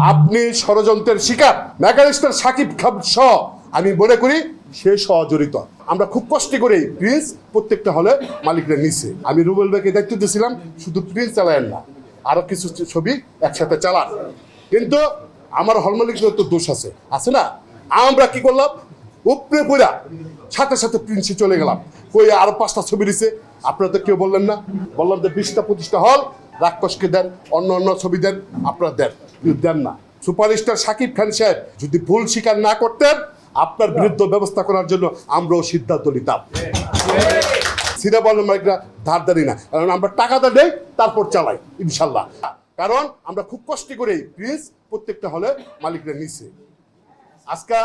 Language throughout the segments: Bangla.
আপনি ষড়যন্ত্রের শিকার। মেগাস্টার সাকিব খান সহ আমি মনে করি সে সহজড়িত। আমরা খুব কষ্ট করে প্রিন্স প্রত্যেকটা হলে মালিকরা নিছে। আমি রুবেল ভাইকে দায়িত্ব দিয়েছিলাম শুধু প্রিন্স চালায়েন না, আরো কিছু ছবি একসাথে চালান। কিন্তু আমার হল মালিকের তো দোষ আছে, আছে না? আমরা কি করলাম, উপরে পড়া সাথে সাথে প্রিন্সে চলে গেলাম। কই আরো 5টা ছবি দিছে, আপনারা তো কেউ বললেন না। বললাম যে 20টা 25টা হল রাক্ষসকে দেন, অন্য অন্য ছবি দেন, আপনারা দেন, কিন্তু দেন না। সুপারস্টার সাকিব খান সাহেব যদি ভুল স্বীকার না করতেন, আপনার বিরুদ্ধে ব্যবস্থা করার জন্য আমরাও সিদ্ধান্ত নিতাম। সিনেমা হল মালিকরা ধার দাঁড়ি না, কারণ আমরা টাকাটা দেই তারপর চালাই ইনশাল্লাহ। কারণ আমরা খুব কষ্ট করে প্রিন্স প্রত্যেকটা হলে মালিকরা নিছে। আজকে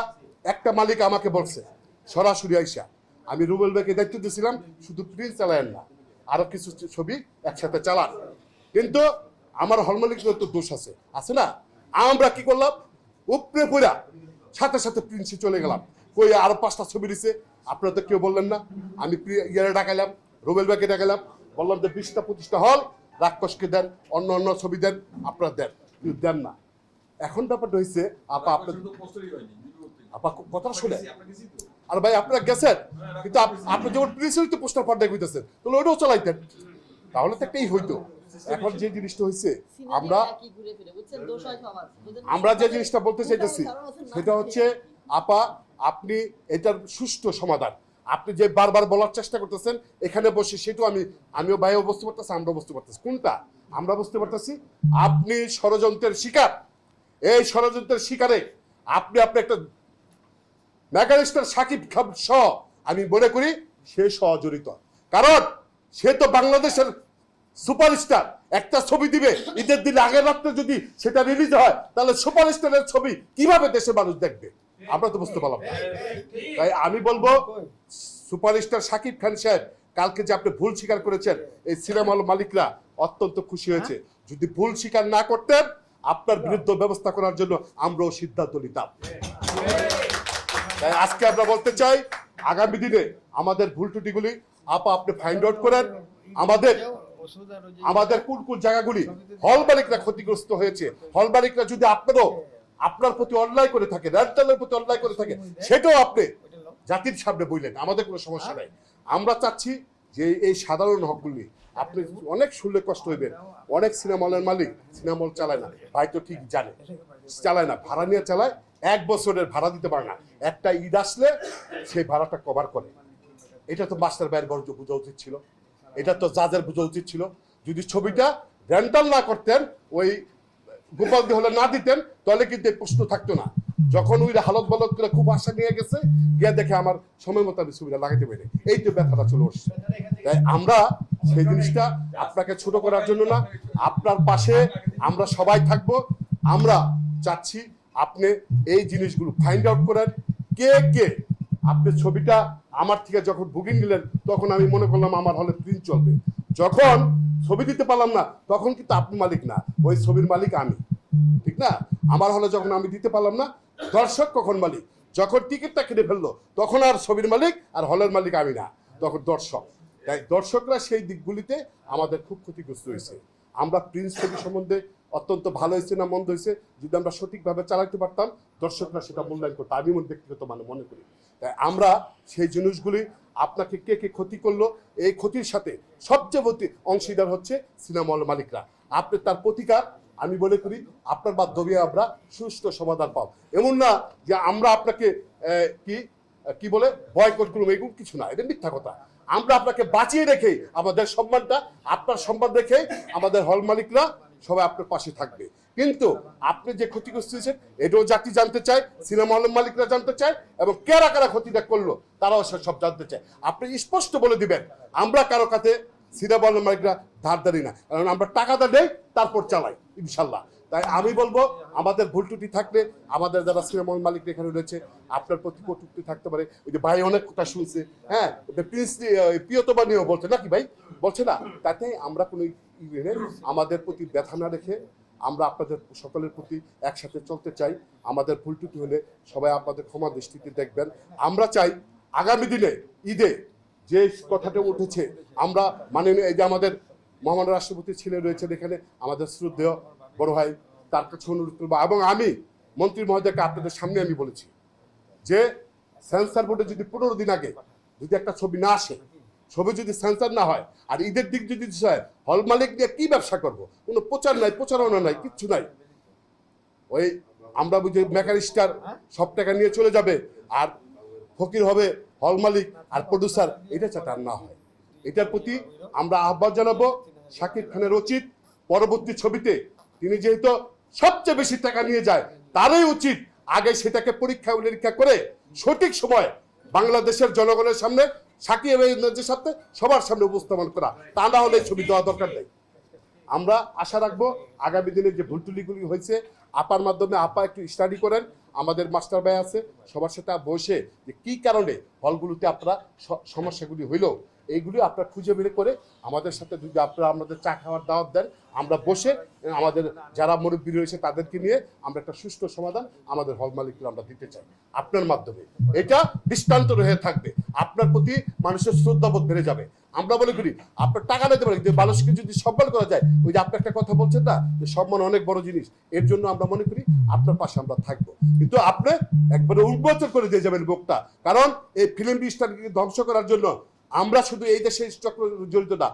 একটা মালিক আমাকে বলছে সরাসরি আইসা, আমি রুবেল ভাইকে দায়িত্ব দিয়েছিলাম শুধু প্রিন্স চালায়েন না, আরো কিছু ছবি একসাথে চালান। কিন্তু আমার হল মালিকের তো দোষ আছে, আছে না? আমরা কি করলাম, উপরে পড়া সাথে সাথে প্রিন্সে চলে গেলাম। কই আরো 5টা ছবি দিছে, আপনারা তো কেউ বললেন না। আমি ইয়ারে ডাকাইলাম, রুবেল ভাইকে ডাকাইলাম, বললাম যে 20টা 25টা হল রাক্ষসকে দেন, অন্য অন্য ছবি দেন, আপনারা দেন, কিন্তু দেন না। এখন ব্যাপারটা হয়েছে আপা, আপনার আপা কথা শুনে, আর ভাই আপনারা গেছেন, কিন্তু আপনি যখন প্রিন্সের তো পোস্টার পাল্টাই হইতেছেন, তাহলে ওইটাও চালাইতেন, তাহলে তো একটাই হইতো। এখন যে জিনিসটা হয়েছে, আমরা যে জিনিসটা বলতে চাইতেছি সেটা হচ্ছে আপা, আপনি এটার সুষ্ঠু সমাধান আপনি যে বারবার বলার চেষ্টা করতেছেন এখানে বসে, সেটাও আমিও ভাইও বুঝতে পারতেছি, আমরাও বুঝতে পারতেছি। কোনটা আমরা বুঝতে পারতেছি, আপনি ষড়যন্ত্রের শিকার। এই ষড়যন্ত্রের শিকারে আপনি একটা মেগাস্টার সাকিব খান সহ আমি মনে করি সে সহজড়িত। কারণ সে তো বাংলাদেশের সুপারস্টার। একটা ছবি দিবে ঈদের দিন আগের রাত্রে, যদি সেটা রিলিজ হয় তাহলে সুপারস্টারের ছবি কিভাবে দেশের মানুষ দেখবে? আমরা তো বুঝতে পারলাম না। তাই আমি বলবো সুপারস্টার সাকিব খান সাহেব, কালকে যে আপনি ভুল স্বীকার করেছেন, এই সিনেমা হল মালিকরা অত্যন্ত খুশি হয়েছে। যদি ভুল স্বীকার না করতেন, আপনার বিরুদ্ধে ব্যবস্থা করার জন্য আমরাও সিদ্ধান্ত নিতাম। তাই আজকে আমরা বলতে চাই, আগামী দিনে আমাদের ভুল ত্রুটিগুলি আপা আপনি ফাইন্ড আউট করেন। আমাদের কোন কোন জায়গাগুলি হল মালিকরা ক্ষতিগ্রস্ত হয়েছে, হল মালিকরা যদি আপনার প্রতি অন্যায় করে থাকে, রেন্টালের প্রতি অন্যায় করে থাকে, সেটাও আপনি জাতির সামনে বললেন, আমাদের কোনো সমস্যা নাই। আমরা চাচ্ছি যে এই সাধারণ হকগুলি আপনি অনেক শুনলে কষ্ট হইবেন। অনেক সিনেমা হলের মালিক সিনেমা হল চালায় না, ভাই তো ঠিক জানে, চালায় না, ভাড়া নিয়ে চালায়, 1 বছরের ভাড়া দিতে পারে না, একটা ঈদ আসলে সেই ভাড়াটা কভার করে। এটা তো মাস্টার ভাইয়ের বড় বোঝা উচিত ছিল, এটা তো জাজের বোঝা উচিত ছিল। যদি ছবিটা রেন্টাল না করতেন, ওই গোপাল দিয়ে হলে না দিতেন, তাহলে কিন্তু এই প্রশ্ন থাকতো না। যখন ওই হালত বলত করে খুব আশা নিয়ে গেছে, গিয়ে দেখে আমার সময় মতো আমি ছবিটা লাগাতে পারি, এই তো ব্যথাটা চলে আসছে। তাই আমরা সেই জিনিসটা আপনাকে ছোট করার জন্য না, আপনার পাশে আমরা সবাই থাকবো। আমরা চাচ্ছি আপনি এই জিনিসগুলো ফাইন্ড আউট করেন, কে কে আপনি ছবিটা আমার থেকে যখন বুকিং নিলেন, তখন আমি মনে করলাম আমার হলে প্রিন্ট চলবে। যখন ছবি দিতে পারলাম না, তখন কিন্তু আপনি মালিক না, ওই ছবির মালিক আমি, ঠিক না? আমার হলে যখন আমি দিতে পারলাম না, দর্শক কখন মালিক? যখন টিকিটটা কিনে ফেললো, তখন আর ছবির মালিক আর হলের মালিক আমি না, তখন দর্শক। তাই দর্শকরা সেই দিকগুলিতে আমাদের খুব ক্ষতিগ্রস্ত হয়েছে। আমরা প্রিন্স ছবি সম্বন্ধে অত্যন্ত ভালো হয়েছে না মন্দ হয়েছে, যদি আমরা সঠিকভাবে চালাতে পারতাম, দর্শকরা সেটা মূল্যায়ন করতো, আমি ব্যক্তিগত মনে করি। তাই আমরা সেই জিনিসগুলি, আপনাকে কে কে ক্ষতি করলো, এই ক্ষতির সাথে সবচেয়ে অংশীদার হচ্ছে সিনেমা হল মালিকরা। আপনি তার প্রতিকার আমি মনে করি আপনার মাধ্যমে আমরা সুষ্ঠু সমাধান পাব। এমন না যে আমরা আপনাকে কি বলে বয়কট করবো, এগুলো কিছু না, এটা মিথ্যা কথা। আমরা আপনাকে বাঁচিয়ে রেখে আমাদের সম্মানটা, আপনার সম্মান রেখে আমাদের হল মালিকরা সবাই আপনার পাশে থাকবে। কিন্তু আপনি যে ক্ষতিগ্রস্ত হয়েছেন এটাও জাতি জানতে চায়, সিনেমা হলের মালিকরা জানতে চায়, এবং কারা কারা ক্ষতিটা করলো তারাও সব জানতে চায়। আপনি স্পষ্ট বলে দিবেন, আমরা কারো কাছে সিনেমা হলের মালিকরা ধার দাঁড়ি না, কারণ আমরা টাকাটা দেই তারপর চালাই ইনশাল্লাহ। তাই আমি বলবো, আমাদের ভুল ত্রুটি থাকলে আমাদের যারা সিনেমা হল মালিক এখানে রয়েছে, আপনার প্রতি কটূক্তি থাকতে পারে। ওই যে ভাই অনেক কথা শুনছে, হ্যাঁ, প্রিয়তমা নিয়েও বলছে নাকি ভাই, বলছে না, তাতে আমরা কোনো আমাদের প্রতি ব্যথা না রেখে আমরা আপনাদের সকলের প্রতি একসাথে চলতে চাই। আমাদের ভুল ত্রুটি হলে সবাই আপনাদের ক্ষমা দৃষ্টিতে দেখবেন। আমরা চাই আগামী দিনে ঈদে যে কথাটা উঠেছে, আমরা মানে এই যে আমাদের মহামান্য রাষ্ট্রপতি ছিলেন রয়েছেন এখানে, আমাদের শ্রদ্ধেয় বড় ভাই তার কাছে অনুরোধ করবো, এবং আমি মন্ত্রী মহোদয়কে আপনাদের সামনে আমি বলেছি যে সেন্সর বোর্ডে যদি 15 দিন আগে যদি একটা ছবি না আসে, ছবি যদি সেন্সর না হয়, আর ঈদের দিক যদি হয়, হল মালিক দিয়ে কি ব্যবসা করব? কোনো প্রচার নাই, প্রচারণা নাই, কিচ্ছু নাই। ওই আমরা বুঝি মেকার স্টার সব টাকা নিয়ে চলে যাবে, আর ফকির হবে হল মালিক আর প্রডিউসার, এটা যাতে আর না হয়। এটার প্রতি আমরা আহ্বান জানাবো। শাকিব খানের উচিত পরবর্তী ছবিতে তিনি যেহেতু সবচেয়ে বেশি টাকা নিয়ে যায়, তারই উচিত আগে সেটাকে পরীক্ষা নিরীক্ষা করে সঠিক সময় বাংলাদেশের জনগণের সামনে শাকিবের সাথে সবার সামনে উপস্থাপন করা। তা না হলে ছবি দেওয়া দরকার নেই। আমরা আশা রাখবো আগামী দিনে যে ভুলটুলিগুলি হয়েছে আপার মাধ্যমে আপা একটু স্টাডি করেন, আমাদের মাস্টার ভাই আছে, সবার সাথে বসে যে কি কারণে হলগুলোতে আপনারা সমস্যাগুলি হইল এইগুলি আপনারা খুঁজে বের করে আমাদের সাথে যদি আপনারা আমাদের চা খাওয়ার দাওয়াত দেন, আমরা বসে আমাদের যারা মুরব্বী রয়েছে তাদেরকে নিয়ে আমরা একটা সুষ্ঠু সমাধান আমাদের হল মালিককে আমরা দিতে চাই আপনার মাধ্যমে। এটা দৃষ্টান্ত হয়ে থাকবে, আপনার প্রতি মানুষের শ্রদ্ধাবোধ বেড়ে যাবে। আমরা মনে করি আপনার টাকা নিতে পারি, যে মানুষকে যদি সম্মান করা যায়, ওই যে আপনি একটা কথা বলছেন না যে সম্মান অনেক বড় জিনিস, এর জন্য আমরা মনে করি আপনার পাশে আমরা থাকবো। কিন্তু আপনি একবারে উন্মোচন করে দিয়ে যাবেন মুখটা, কারণ এই ফিল্ম ইন্ডাস্ট্রিকে ধ্বংস করার জন্য আমরা শুধু এই দেশে চক্র জড়িত না,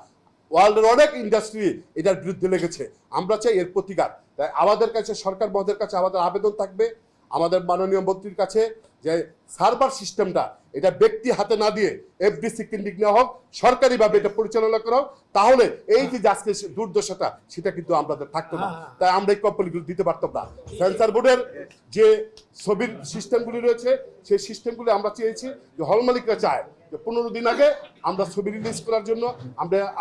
ওয়ার্ল্ডের অনেক ইন্ডাস্ট্রি এটার বিরুদ্ধে লেগেছে। আমরা চাই এর প্রতিকার। তাই আমাদের কাছে সরকার মহোদয়ের কাছে আমাদের আবেদন থাকবে, আমাদের মাননীয় মন্ত্রীর কাছে, যে সার্ভার সিস্টেমটা এটা ব্যক্তি হাতে না দিয়ে এফডিসি কেন্দ্রিক নেওয়া হোক, সরকারিভাবে এটা পরিচালনা করা হোক, তাহলে এই যে আজকে দুর্দশাটা সেটা কিন্তু আমাদের থাকতো না। তাই আমরা এই কোম্পানিগুলো দিতে পারতাম না। সেন্সর বোর্ডের যে ছবির সিস্টেমগুলি রয়েছে সেই সিস্টেমগুলি আমরা চেয়েছি যে হল মালিকরা চায় যে 15 দিন আগে আমরা ছবি রিলিজ করার জন্য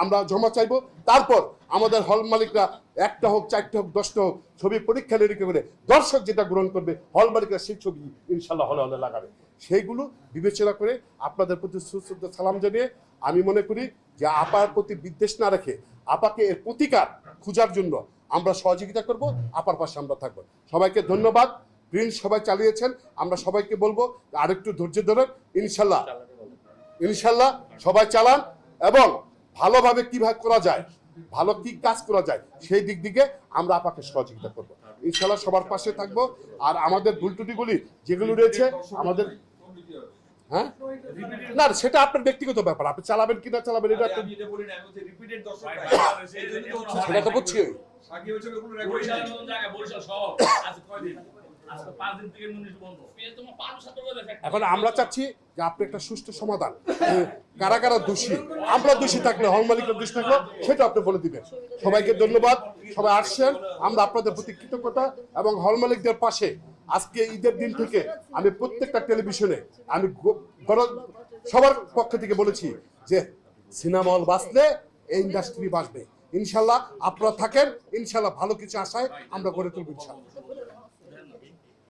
আমরা জমা চাইবো, তারপর আমাদের হল মালিকরা 1টা হোক 4টা হোক 10টা হোক ছবি পরীক্ষা নিরীক্ষা করে দর্শক যেটা গ্রহণ করবে হল মালিকরা সেই ছবি ইনশাল্লাহ হলে হলে লাগাবে। সেইগুলো বিবেচনা করে আপনাদের প্রতি সুশ্রদ্ধা সালাম জানিয়ে আমি মনে করি যে আপার প্রতি বিদ্বেষ না রেখে আপাকে এর প্রতিকার খোঁজার জন্য আমরা সহযোগিতা করব, আপার পাশে আমরা থাকবো। সবাইকে ধন্যবাদ। প্রিন্স সবাই চালিয়েছেন, আমরা সবাইকে বলবো আরেকটু ধৈর্য ধরেন, ইনশাল্লাহ ইনশাল্লাহ সবাই চালান, এবং ভালোভাবে কিভাবে করা যায়, ভালো কি কাজ করা যায় সেই দিক দিকে আমরা আপনাকে সহযোগিতা করব। ইনশাল্লাহ সবার পাশে থাকবো। আর আমাদের ভুল ত্রুটিগুলি যেগুলো রয়েছে আমাদের, হ্যাঁ না সেটা আপনার ব্যক্তিগত ব্যাপার, আপনি চালাবেন কিনা চালাবেন এটা সেটা তো বুঝছি। এখন আমরা চাচ্ছি যে আপনি একটা সুষ্ঠু সমাধান, কারা কারা দোষী, আমরা দোষী থাকলে হল মালিকের দোষী থাকলে সেটা আপনি বলে দিবেন। সবাইকে ধন্যবাদ, সবাই আসছেন, আমরা আপনাদের প্রতি কৃতজ্ঞতা, এবং হল মালিকদের পাশে আজকে ঈদের দিন থেকে আমি প্রত্যেকটা টেলিভিশনে আমি সবার পক্ষ থেকে বলেছি যে সিনেমা হল বাঁচলে এই ইন্ডাস্ট্রি বাঁচবে। ইনশাল্লাহ আপনারা থাকেন, ইনশাল্লাহ ভালো কিছু আশায় আমরা গড়ে তুলব ইনশাল্লাহ।